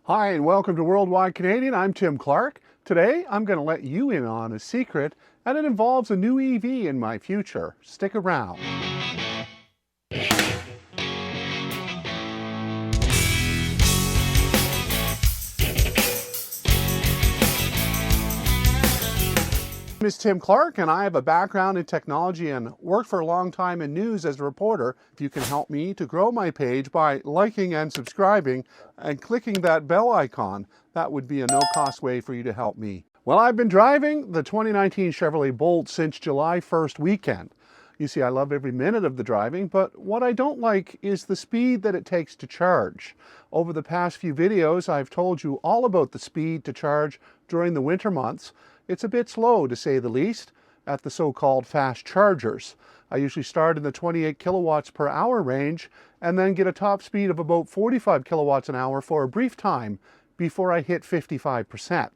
Hi, and welcome to Worldwide Canadian. I'm Tim Clark. Today, I'm going to let you in on a secret, and it involves a new EV in my future. Stick around. My name is Tim Clark, and I have a background in technology and worked for a long time in news as a reporter. If you can help me to grow my page by liking and subscribing and clicking that bell icon, that would be a no-cost way for you to help me. Well, I've been driving the 2019 Chevrolet Bolt since July 1st weekend. You see, I love every minute of the driving, but what I don't like is the speed that it takes to charge. Over the past few videos, I've told you all about the speed to charge during the winter months. It's a bit slow, to say the least, at the so-called fast chargers. I usually start in the 28 kilowatts per hour range and then get a top speed of about 45 kilowatts an hour for a brief time before I hit 55%.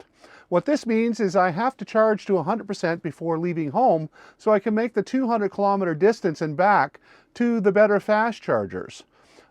What this means is I have to charge to 100% before leaving home so I can make the 200-kilometer distance and back to the better fast chargers.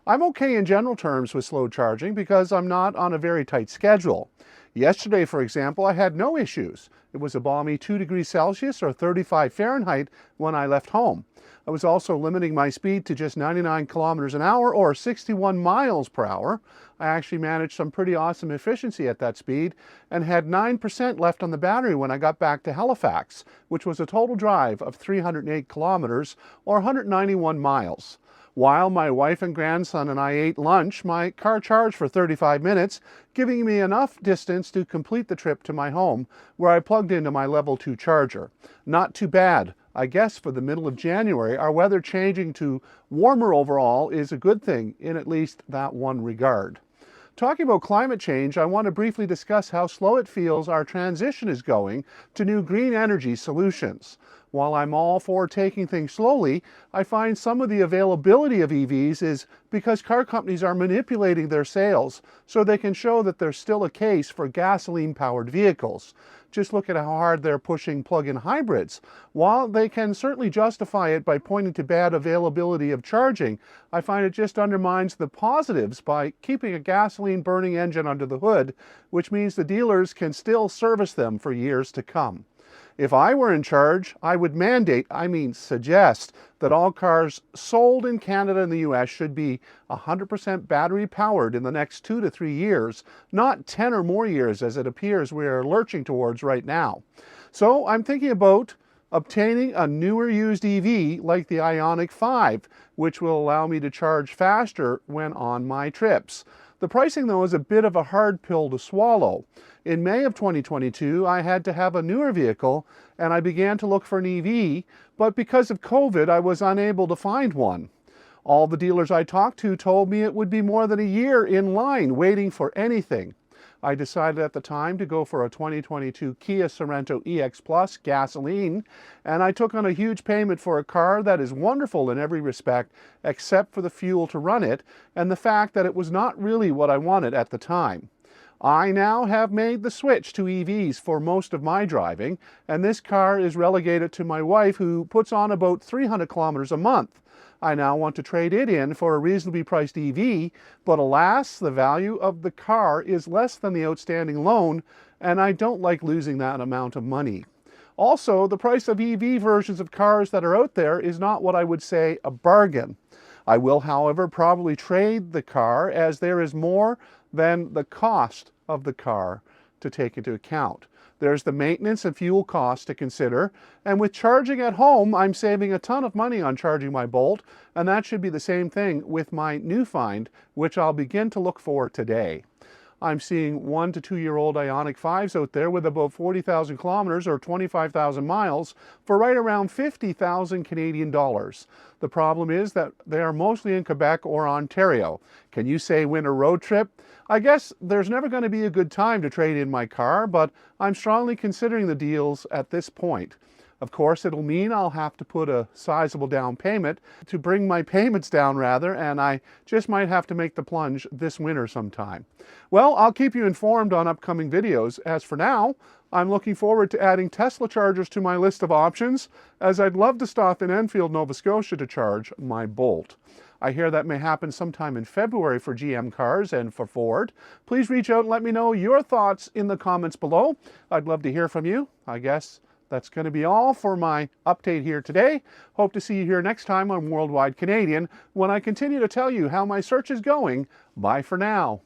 I'm okay in general terms with slow charging because I'm not on a very tight schedule. Yesterday, for example, I had no issues. It was a balmy 2 degrees Celsius or 35 Fahrenheit when I left home. I was also limiting my speed to just 99 kilometers an hour or 61 miles per hour. I actually managed some pretty awesome efficiency at that speed and had 9% left on the battery when I got back to Halifax, which was a total drive of 308 kilometers or 191 miles. While my wife and grandson and I ate lunch, my car charged for 35 minutes, giving me enough distance to complete the trip to my home, where I plugged into my level 2 charger. Not too bad. I guess for the middle of January, our weather changing to warmer overall is a good thing in at least that one regard. Talking about climate change, I want to briefly discuss how slow it feels our transition is going to new green energy solutions. While I'm all for taking things slowly, I find some of the availability of EVs is because car companies are manipulating their sales so they can show that there's still a case for gasoline-powered vehicles. Just look at how hard they're pushing plug-in hybrids. While they can certainly justify it by pointing to bad availability of charging, I find it just undermines the positives by keeping a gasoline-burning engine under the hood, which means the dealers can still service them for years to come. If I were in charge, I would suggest that all cars sold in Canada and the US should be 100% battery powered in the next 2 to 3 years, not 10 or more years as it appears we are lurching towards right now. So I'm thinking about obtaining a newer used EV like the Ioniq 5, which will allow me to charge faster when on my trips. The pricing, though, is a bit of a hard pill to swallow. In May of 2022, I had to have a newer vehicle, and I began to look for an EV, but because of COVID, I was unable to find one. All the dealers I talked to told me it would be more than a year in line waiting for anything. I decided at the time to go for a 2022 Kia Sorento EX Plus gasoline, and I took on a huge payment for a car that is wonderful in every respect except for the fuel to run it and the fact that it was not really what I wanted at the time. I now have made the switch to EVs for most of my driving, and this car is relegated to my wife, who puts on about 300 kilometers a month. I now want to trade it in for a reasonably priced EV, but alas, the value of the car is less than the outstanding loan, and I don't like losing that amount of money. Also, the price of EV versions of cars that are out there is not what I would say a bargain. I will, however, probably trade the car as there is more than the cost of the car to take into account. There's the maintenance and fuel costs to consider, and with charging at home, I'm saving a ton of money on charging my Bolt, and that should be the same thing with my new find, which I'll begin to look for today. I'm seeing 1 to 2 year old Ioniq 5s out there with about 40,000 kilometers or 25,000 miles for right around 50,000 Canadian dollars. The problem is that they are mostly in Quebec or Ontario. Can you say win a road trip? I guess there's never going to be a good time to trade in my car, but I'm strongly considering the deals at this point. Of course, it'll mean I'll have to put a sizable down payment to bring my payments down rather, and I just might have to make the plunge this winter sometime. Well, I'll keep you informed on upcoming videos. As for now, I'm looking forward to adding Tesla chargers to my list of options, as I'd love to stop in Enfield, Nova Scotia to charge my Bolt. I hear that may happen sometime in February for GM cars and for Ford. Please reach out and let me know your thoughts in the comments below. I'd love to hear from you. I guess that's going to be all for my update here today. Hope to see you here next time on Worldwide Canadian when I continue to tell you how my search is going. Bye for now.